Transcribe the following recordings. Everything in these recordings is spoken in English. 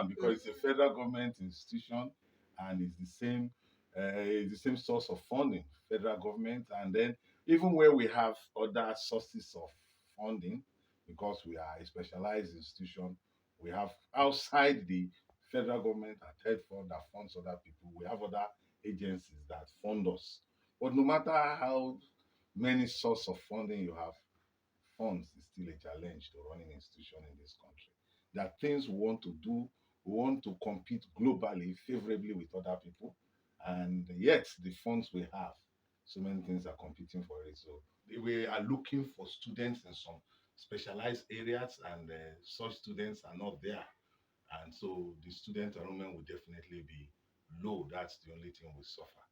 one because it's a federal government institution and it's the same source of funding, federal government, and then even where we have other sources of funding, because we are a specialized institution, we have outside the federal government and third fund that funds other people. We have other agencies that fund us. But no matter how many sources of funding you have, funds is still a challenge to running institution in this country. There are things we want to do. We want to compete globally, favorably with other people, and yet the funds we have, so many things are competing for it. So we are looking for students in some specialized areas, and such students are not there, and so the student enrollment will definitely be low. That's the only thing we suffer.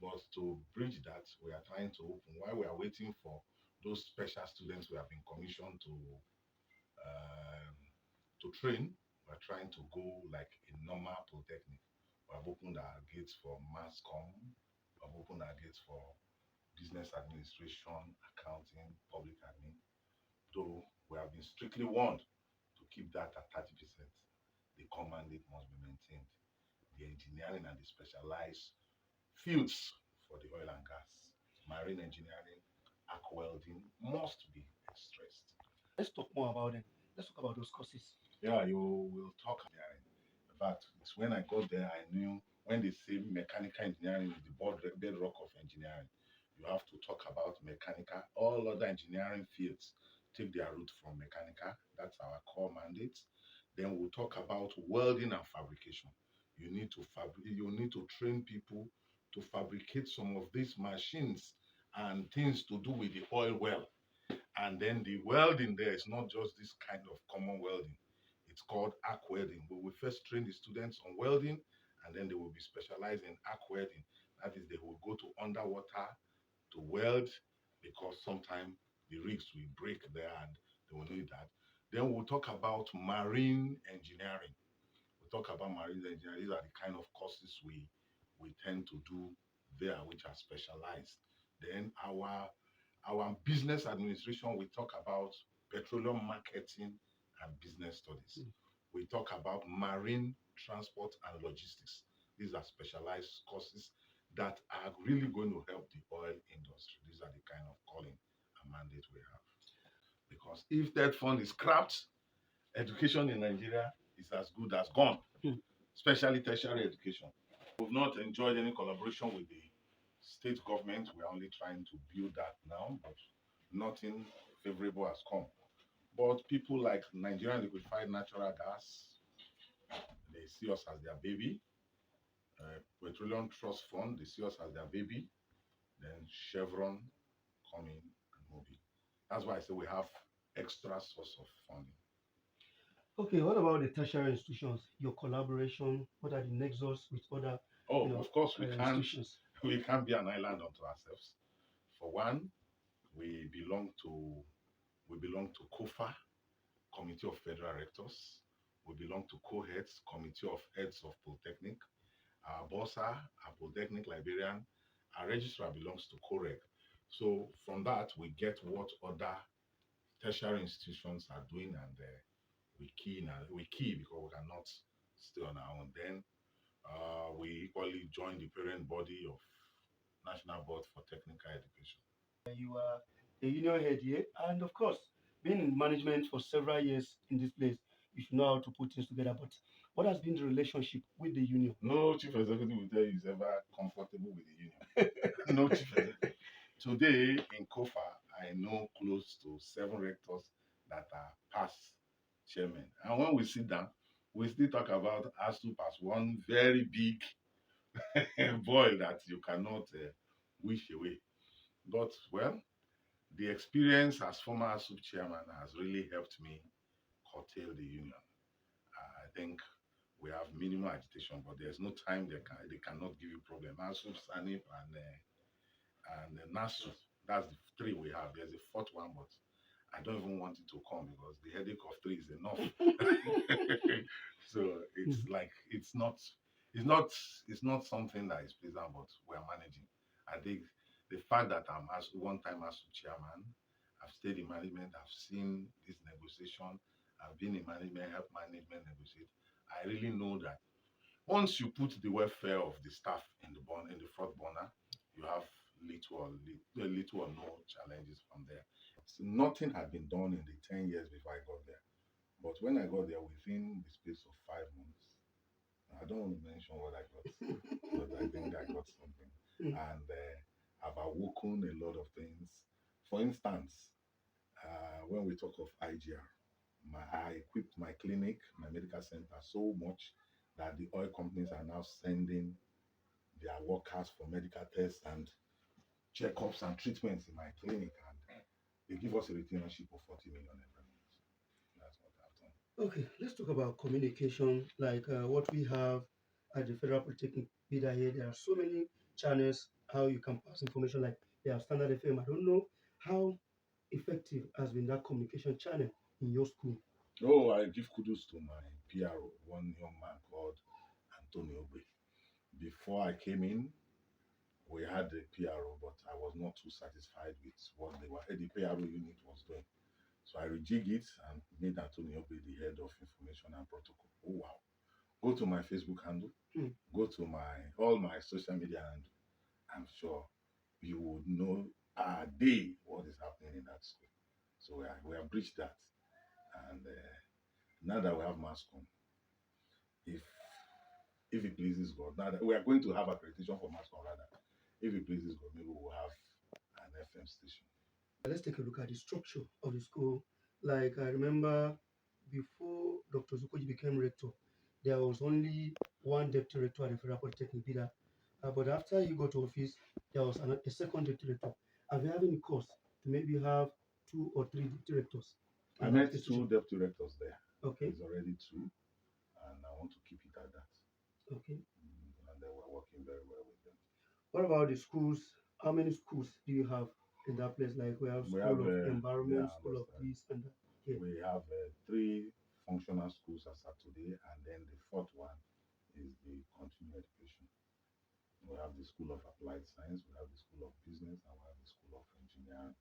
But to bridge that, we are trying to open, while we are waiting for those special students we have been commissioned um, to train, we're trying to go like a normal polytechnic. We have opened our gates for mass comm, we have opened our gates for business administration, accounting, public admin, though we have been strictly warned to keep that at 30%. The core mandate must be maintained. The engineering and the specialized fields for the oil and gas, marine engineering, arc welding must be stressed. Let's talk more about them. Let's talk about those courses. Yeah, you will talk engineering. In fact, it's when I got there, I knew when they say mechanical engineering is the bedrock of engineering. You have to talk about mechanical. All other engineering fields take their root from mechanical. That's our core mandate. Then we'll talk about welding and fabrication. You need to train people to fabricate some of these machines and things to do with the oil well. And then the welding there is not just this kind of common welding. It's called arc welding. We will first train the students on welding, and then they will be specialized in arc welding. That is, they will go to underwater to weld, because sometimes the rigs will break there and they will need that. Then we'll talk about marine engineering. We'll talk about marine engineering. These are the kind of courses we tend to do there, which are specialized. Then our business administration, we talk about petroleum marketing and business studies. We talk about marine transport and logistics. These are specialized courses that are really going to help the oil industry. These are the kind of calling and mandate we have. Because if that fund is scrapped, education in Nigeria is as good as gone, especially tertiary education. We've not enjoyed any collaboration with the state government. We are only trying to build that now, but nothing favorable has come. But people like Nigerian Liquefied Natural Gas, they see us as their baby. Petroleum Trust Fund, they see us as their baby. Then Chevron coming and moving. That's why I say we have extra source of funding. Okay, what about the tertiary institutions? Your collaboration, what are the nexus with other Oh, of course, institutions? we can't be an island unto ourselves. For one, we belong to COFA, Committee of Federal Rectors. We belong to COHEADS, Committee of Heads of Polytechnic. Our BOSA, our Polytechnic Librarian, our registrar belongs to COREG. So from that, we get what other tertiary institutions are doing, and we key because we cannot stay on our own. Then we equally join the parent body of National Board for Technical Education. You are a union head here, and of course, being in management for several years in this place, you should know how to put things together. But what has been the relationship with the union? No chief executive will tell you is ever comfortable with the union. No chief executive. Today in COFA, I know close to 7 rectors that are past chairmen. And when we sit down, we still talk about ASUP as one very big boy that you cannot wish away. But, well, the experience as former ASUP chairman has really helped me curtail the union. I think we have minimal agitation, but there's no time they cannot give you problem. ASUP, SANIP, and NASU. That's the 3 we have. There's a 4th one, but I don't even want it to come because the headache of 3 is enough. So it's like it's not something that is pleasant, but we are managing. I think the fact that I'm as one time as chairman, I've stayed in management, I've seen this negotiation, I've been in management, help management negotiate. I really know that once you put the welfare of the staff in the front burner, you have little or no challenges from there. So nothing had been done in the 10 years before I got there. But when I got there, within the space of 5 months, I don't want to mention what I got, but I think I got something. Mm. And I've awoken a lot of things. For instance, when we talk of IGR, I equipped my clinic, my medical center so much that the oil companies are now sending their workers for medical tests and checkups and treatments in my clinic. And they give us a retainership of 40 million every month. That's what I've done. Okay, let's talk about communication, like what we have at the Federal Polytechnic Bida here. There are so many channels how you can pass information, like they have standard FM. I don't know how effective has been that communication channel in your school. Oh, I give kudos to my PRO, one young man called Antonio Obe. Before I came in, we had the PRO, but I was not too satisfied with what the PRO unit was doing. So I rejig it and made Antonio be the head of information and protocol. Oh wow. Go to my Facebook handle, Hmm. go to my all my social media handle. I'm sure you would know a day what is happening in that school. So we have breached that. And now that we have MASCOM, if if it pleases God, now that we are going to have accreditation for MASCOM rather, if it pleases God, maybe we'll have an FM station. Let's take a look at the structure of the school. Like I remember before Dr. Zukoji became rector, there was only one deputy rector at the Federal Polytechnic Bida. But after he got to office, there was a second deputy rector. Have you had any cause to maybe have two or three deputy rectors I in that met institution? two deputy rectors there. Okay, It's already two, and I want to keep it at that. okay. And they were working very well with them. What about the schools? How many schools do you have in that place? Like we have We have, school of yeah, environment, I school of understand. this and that. Yeah. We have three functional schools as of today, and then the fourth one is the continuing education. We have the School of Applied Science, we have the School of Business, and we have the School of Engineering.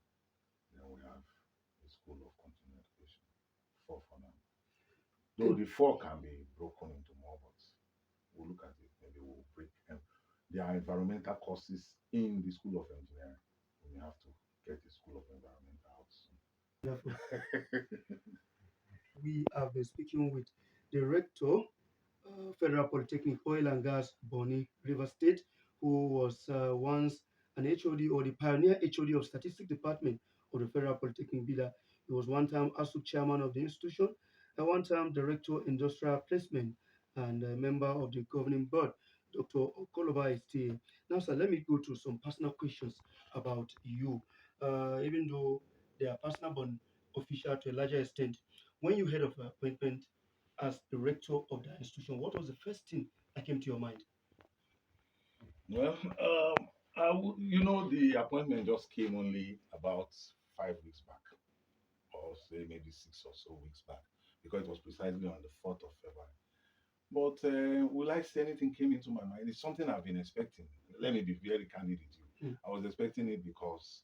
Then we have the School of Continuing Education. Four for now. Though Okay. the four can be broken into more, but we'll look at it. Maybe we'll break them. There are environmental courses in the School of Engineering. We have to get the School of Environment out Wonderful. soon. We have been speaking with the rector, Federal Polytechnic Oil and Gas, Bonny, River State, who was once an HOD or the pioneer HOD of Statistics Department of the Federal Polytechnic Bida. He was one time ASU chairman of the institution, and one time director industrial placement and a member of the governing board. Dr. Okoloba is still here. Now, sir, let me go to some personal questions about you. Even though they are personal but official to a larger extent, when you heard of your appointment as the rector of the institution, what was the first thing that came to your mind? Well, the appointment just came only about 5 weeks back, or say maybe 6 or so weeks back, because it was precisely on the 4th of February. But will I say anything came into my mind? It's something I've been expecting. Let me be very candid with you. Hmm. I was expecting it because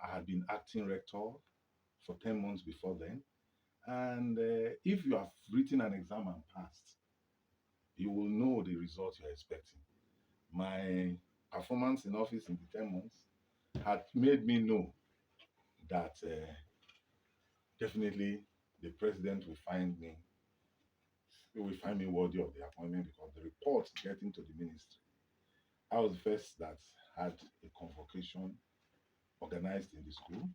I had been acting rector for 10 months before then. And if you have written an exam and passed, you will know the results you're expecting. My performance in office in the 10 months had made me know that definitely the president will find me worthy of the appointment because the reports getting to the ministry. I was the first that had a convocation organized in the school.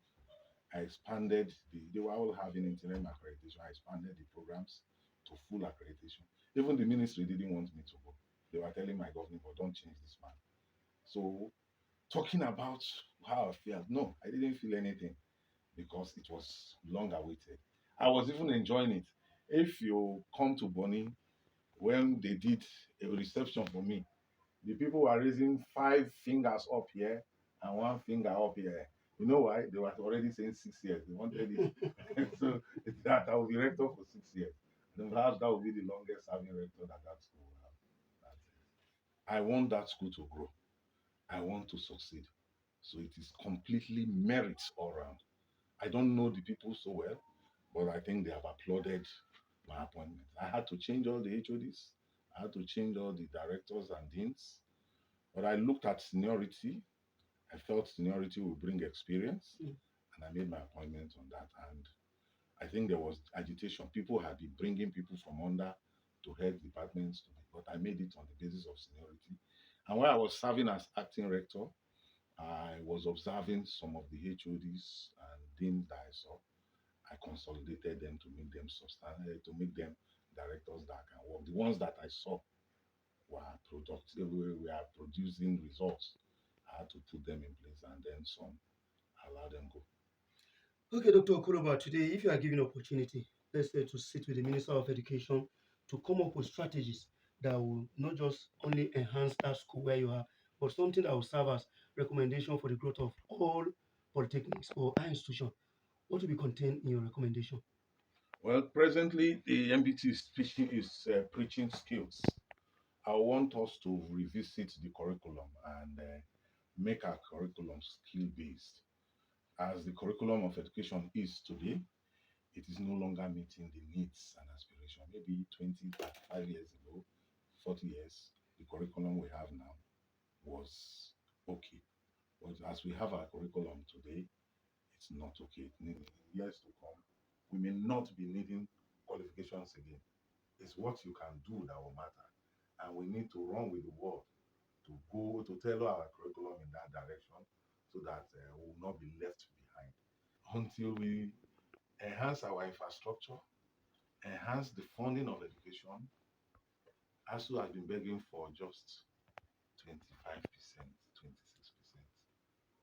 I expanded they were all having interim accreditation. I expanded the programs to full accreditation. Even the ministry didn't want me to go. They were telling my governor, but don't change this man. So talking about how I felt, no, I didn't feel anything because it was long awaited. I was even enjoying it. If you come to Bonny, when they did a reception for me, the people were raising 5 fingers up here and 1 finger up here. You know why? They were already saying 6 years. They wanted it. So that I will be rector for 6 years. Then perhaps that will be the longest serving rector that school will have. That's it. I want that school to grow. I want to succeed. So it is completely merits all round. I don't know the people so well, but I think they have applauded my appointment. I had to change all the HODs. I had to change all the directors and deans. But I looked at seniority. I felt seniority would bring experience, Mm. and I made my appointment on that. And I think there was agitation. People had been bringing people from under to head departments, but I made it on the basis of seniority. And while I was serving as acting rector, I was observing some of the HODs and deans that I saw. I consolidated them to make them substantive, to make them directors that can work. The ones that I saw were productive, we are producing results. I had to put them in place and then some allow them go. Okay, Dr. Okoloba, today, if you are given opportunity, let's say to sit with the Minister of Education to come up with strategies that will not just only enhance that school where you are, but something that will serve as recommendation for the growth of all polytechnics or higher institutions, what will be contained in your recommendation? Well, presently the MBT is preaching skills. I want us to revisit the curriculum and make our curriculum skill based. As the curriculum of education is today, it is no longer meeting the needs and aspiration. Maybe 20, 35 years ago, 40 years, the curriculum we have now was okay. But as we have our curriculum today, it's not okay. In years to come, we may not be needing qualifications again. It's what you can do that will matter. And we need to run with the world to go to tailor our curriculum in that direction so that we will not be left behind. Until we enhance our infrastructure, enhance the funding of education, ASU has been begging for just 25%, 26%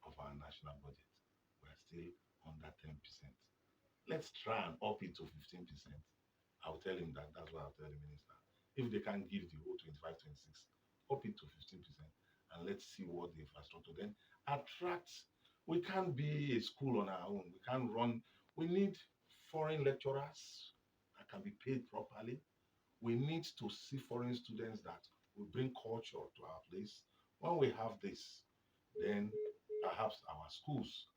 of our national budget. We're still under 10%. Let's try and up it to 15%. I'll tell him that. That's what I'll tell the minister. If they can't give the whole 25, 26, up it to 15%, and let's see what the infrastructure then attract. We can't be a school on our own. We can't run. We need foreign lecturers that can be paid properly. We need to see foreign students that will bring culture to our place. When we have this, then perhaps our schools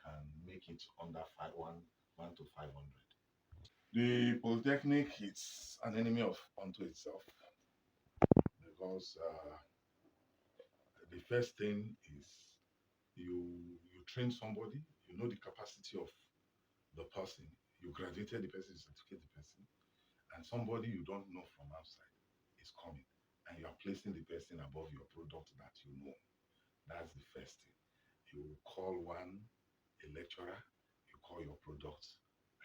can make it under one to 500. The Polytechnic is an enemy of unto itself because the first thing is you train somebody, you know the capacity of the person, you graduated the person, you certificate the person, and somebody you don't know from outside is coming, and you are placing the person above your product that you know. That's the first thing. You call one a lecturer, you call your product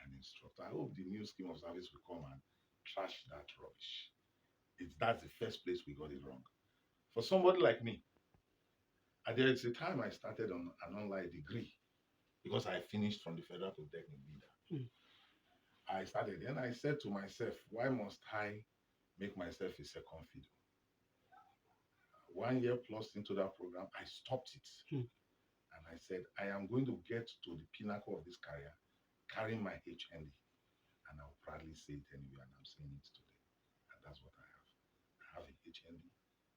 an instructor. I hope the new scheme of service will come and trash that rubbish. That's the first place we got it wrong. For somebody like me, there is a time I started on an online degree because I finished from the Federal Polytechnic leader. Mm. I started, then I said to myself, why must I make myself a second fiddle? 1 year plus into that program, I stopped it. Mm. And I said, I am going to get to the pinnacle of this career, carrying my HND. And I'll proudly say it anywhere, and I'm saying it today. And that's what I have. I have a HND,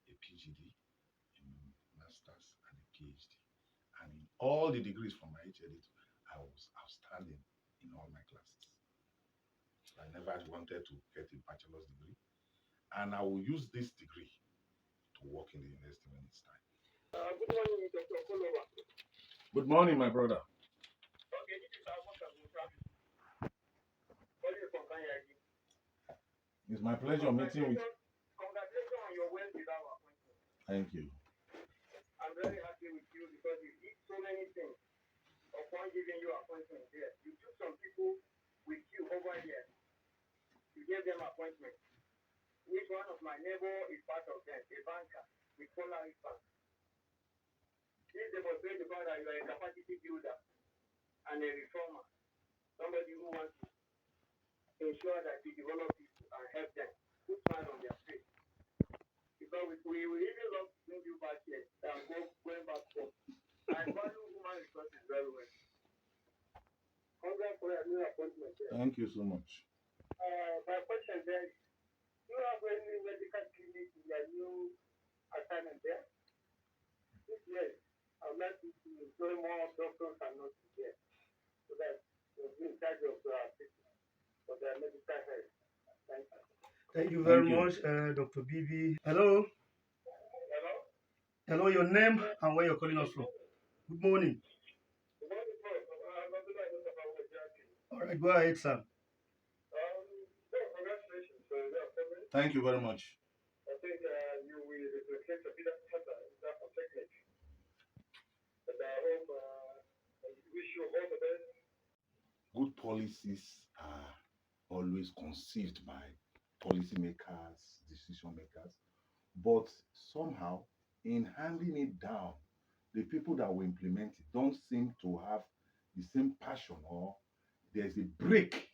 a PGD, a master's, and a PhD. And in all the degrees from my HND, I was outstanding in all my classes. I never wanted to get a bachelor's degree. And I will use this degree to work in the university when it's time. Good morning, Dr. Okoloba. Good morning, my brother. Okay, this is our It's my pleasure meeting with you. Congratulations on your well deserved appointment. Thank you. I'm very happy with you because you did so many things upon giving you appointment there. You took some people with you over there. You gave them appointment. Which one of my neighbor is part of them, a banker with Polaris Bank. This demonstrates the fact that you are a capacity builder and a reformer. Somebody who wants to ensure that you develop people and help them. Put smile on their face. Because we really love to bring you back here and going back home. I value human resources very well. Congrats for your new appointment there. Thank you so much. My question there is, do you have any medical clinic in your new assignment there? If yes, I would like you to employ more doctors and nurses there so that you'll be in charge of people for their medical health. Thank you very Thank you. much, Dr. BB. Hello. Hello, your name and where you're calling us from. Good morning. All right, go ahead, sir. Thank you very much. Good policies are always conceived by policymakers, decision makers, but somehow in handing it down, the people that will implement it don't seem to have the same passion, or there's a break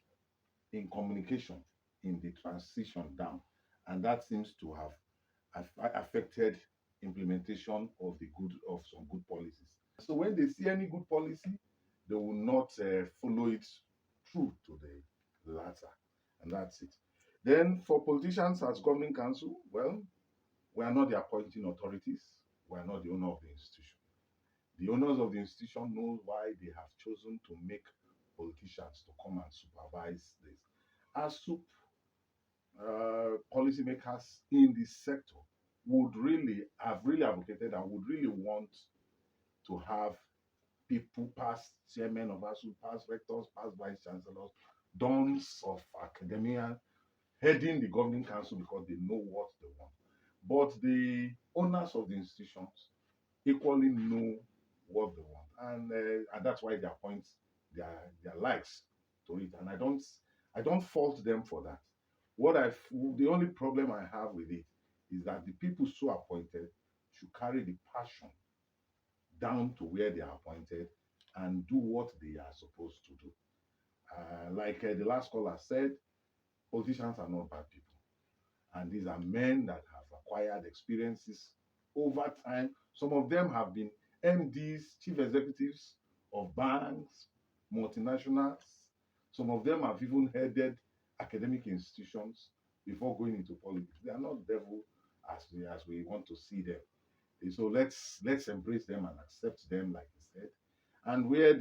in communication in the transition down, and that seems to have affected implementation of some good policies. So when they see any good policy, they will not follow it through to the latter, and that's it. Then for politicians as governing council, well, we are not the appointing authorities. We are not the owner of the institution. The owners of the institution know why they have chosen to make politicians to come and supervise this. As policymakers in this sector would really have really advocated and would really want to have people, past chairmen of ASU, past rectors, past vice chancellors, dons of academia, heading the governing council because they know what they want. But the owners of the institutions equally know what they want, and that's why they appoint their likes to it. And I don't fault them for that. The only problem I have with it is that the people so appointed should carry the passion down to where they are appointed and do what they are supposed to do. Like the last caller said, politicians are not bad people, and these are men that have acquired experiences over time. Some of them have been MDs, chief executives of banks, multinationals. Some of them have even headed academic institutions before going into politics. They are not devil as we want to see them. So let's embrace them and accept them, like he said. And where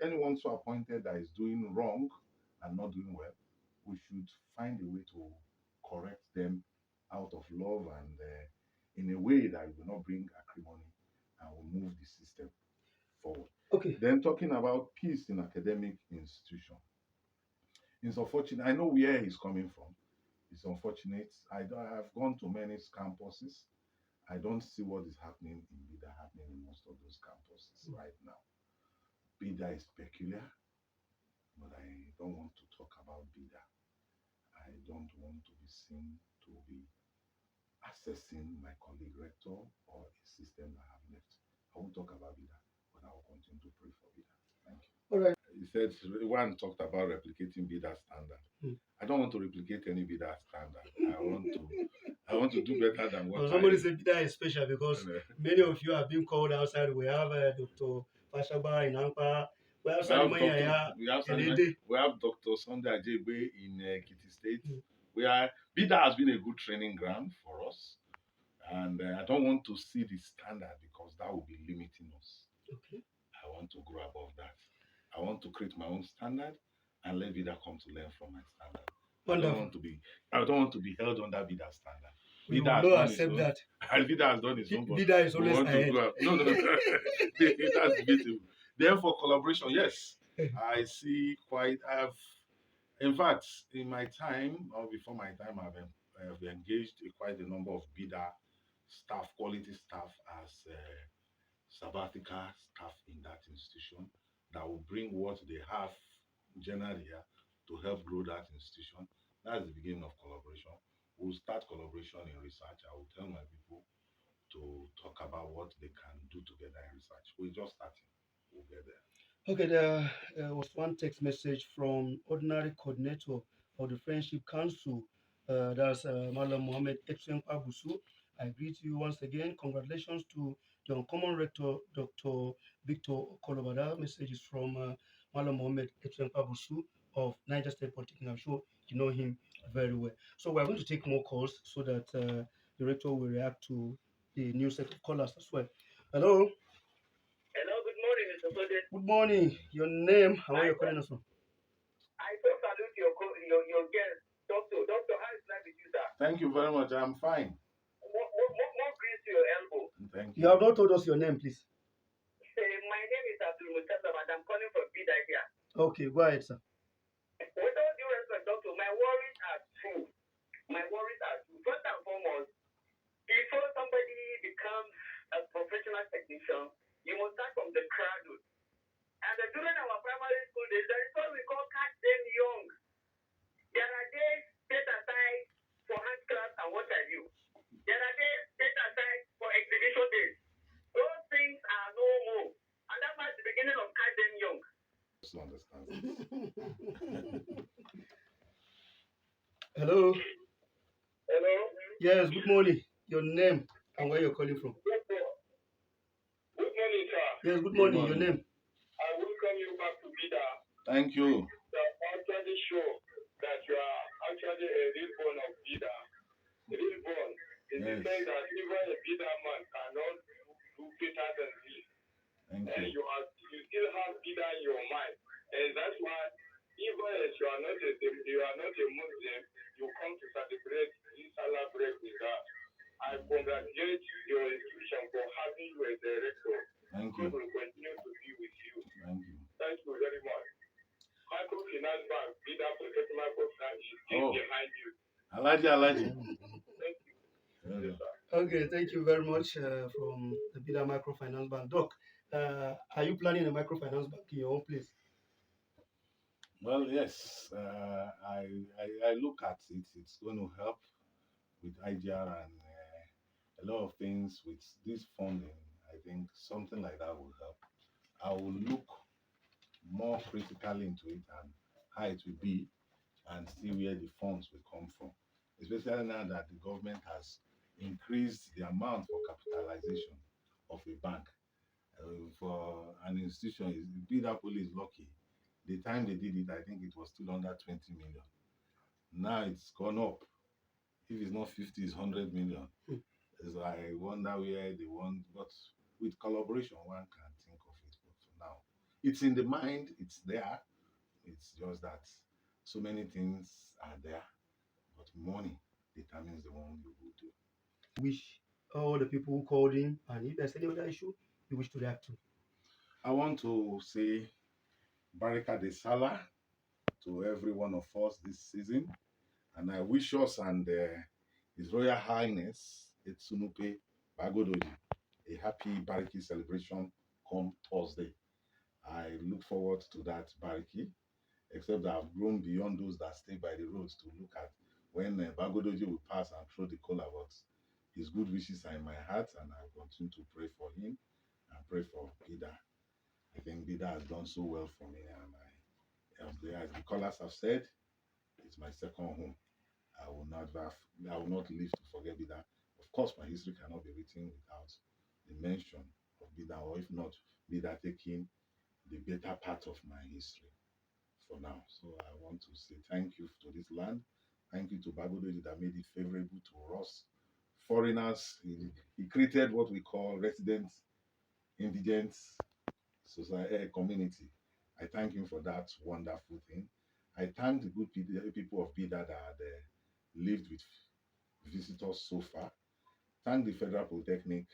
anyone so appointed that is doing wrong and not doing well, we should find a way to correct them out of love and in a way that will not bring acrimony and will move the system forward. Okay. Then talking about peace in academic institution, it's unfortunate. I know where he's coming from. It's unfortunate. I've gone to many campuses. I don't see what is happening in BIDA happening in most of those campuses right now. BIDA is peculiar, but I don't want to talk about BIDA. I don't want to be seen to be assessing my colleague rector or a system that I have left. I won't talk about BIDA, but I will continue to pray for BIDA. Thank you. All right. He said one talked about replicating BIDA standard. I don't want to replicate any BIDA standard. I want to do better than what somebody said that is special because many of you have been called outside. We have Dr. Fashaba in Ampa. We have Dr. Sunday Ajebe in Ekiti State. BIDA has been a good training ground for us, and I don't want to see the standard because that will be limiting us. Okay. I want to grow above that. I want to create my own standard and let BIDA come to learn from my standard. Wonderful. I don't want to be held under BIDA standard. We will not accept that. BIDA has done its own. BIDA is always ahead. No. That's debatable. Then for collaboration, yes, I see in fact, in my time or before my time, I've engaged quite a number of BIDA staff, quality staff as sabbatical staff in that institution that will bring what they have generally here to help grow that institution. That's the beginning of collaboration. We'll start collaboration in research. I will tell my people to talk about what they can do together in research. We're just starting. We'll get there. Okay, there was one text message from ordinary coordinator of the Friendship Council. That's Malam Mohammed Etchen Pabusu. I greet you once again. Congratulations to the uncommon rector, Dr. Victor Okoloba. That message is from Malam Mohammed Etchen Pabusu of Niger State Polytechnic. I'm sure you know him very well. So we're going to take more calls so that the rector will react to the new set of callers as well. Hello. Hello, good morning, Mr. President. Good morning. Your name and where you're calling us from? I so salute your guest, Dr. Thank you very much. I'm fine. More grease to your elbow. Thank You you. have not told us your name, please. My name is Abdul Mustafa and I'm calling from Bida here. Okay, go ahead, sir. With all due respect, doctor, my worries are two. First and foremost, before somebody becomes a professional technician, you must start from the cradle. And during our primary school days, there is what we call catch them young. There are days set aside for handcrafts and what have you. There are days set aside for exhibition days. Those things are no more. And that was the beginning of catch them young. Just understand. Hello. Hello? Yes, good morning. Your name and where you're calling from. Good morning, sir. Yes, good morning. Your name. I welcome you back to Bida. Thank you. That actually show that you are actually a real born of Bida. Real born. In the Yes. sense that even a Bida man cannot do better than this. Thank And you. you still have Bida in your mind. And that's why even if you are not a Muslim, you come to celebrate this Salah break with us. I congratulate your institution for having you as a rector. Thank God you. will continue to be with you. Thank you. Thank you very much. Microfinance Bank, Bida Protect Microfinance is still Oh. behind you. Alaji. Thank you. Well Yes, done. sir. Okay, thank you very much from the Bida Microfinance Bank. Doc, are you planning a microfinance bank in your own place? Well, yes. I look at it. It's going to help with IGR and a lot of things with this funding. I think something like that will help. I will look more critically into it and how it will be and see where the funds will come from. Especially now that the government has increased the amount for capitalization of a bank. For an institution, Bida Police is lucky. The time they did it, I think it was still under 20 million. Now it's gone up. If it's not 50, it's 100 million. So I wonder where they want, but with collaboration, one can think of it. But for now, it's in the mind, it's there. It's just that so many things are there, but money determines the one you will do. Wish all the people who called in, and if there's any other issue you wish to react to. I want to say Barika de Salah to every one of us this season, and I wish us and His Royal Highness Etsunupe Bagodoji a happy Bariki celebration come Thursday. I look forward to that Bariki, except that I've grown beyond those that stay by the roads to look at when Bagodoji will pass and throw the cola. But his good wishes are in my heart, and I continue to pray for him and pray for Bida. I think Bida has done so well for me, and as the callers have said, it's my second home. I will not live to forget Bida. Of course, my history cannot be written without the mention of Bida, or if not, Bida taking the better part of my history for now. So I want to say thank you to this land. Thank you to Bagodoji that made it favorable to us foreigners. He created what we call resident indigent society community. I thank him for that wonderful thing. I thank the good people of Bida that had lived with visitors so far. Thank the Federal Polytechnic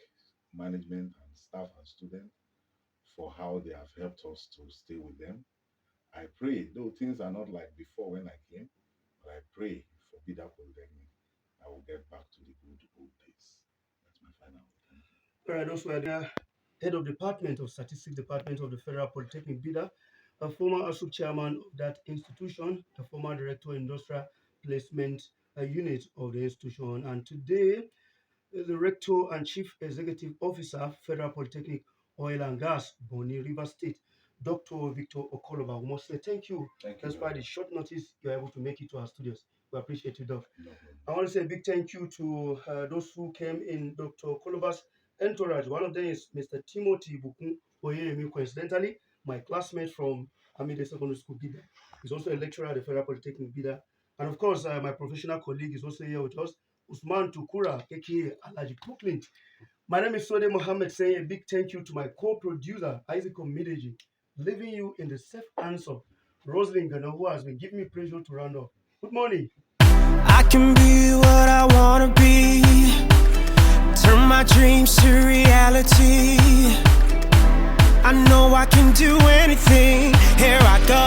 management and staff and students for how they have helped us to stay with them. I pray, though things are not like before when I came, but I pray for Bida Polytechnic I will get back to the good old days. That's my final word. Thank you. All right, those were the head of Department of Statistics Department of the Federal Polytechnic Bida, a former ASU chairman of that institution, the former director industrial placement unit of the institution, and today the rector and chief executive officer, Federal Polytechnic Oil and Gas, Bonny River State, Dr. Victor Okoloba. We must say thank you. Thank you. That's why the short notice you're able to make it to our studios. We appreciate you, Doc. No problem. I want to say a big thank you to those who came in Dr. Okoloba's entourage. One of them is Mr. Timothy Bukun Oyemi, coincidentally, my classmate from Amide Secondary School, Bida. He's also a lecturer at the Federal Polytechnic, Bida. And of course, my professional colleague is also here with us, Usman Tukura, aka Alaji Brooklyn. My name is Sode Mohammed, saying a big thank you to my co-producer, Isaac Omideji, leaving you in the safe hands of Rosalind Gano, who has been giving me pressure to round up. Good morning. I can be what I my dreams to reality. I know I can do anything. Here I go.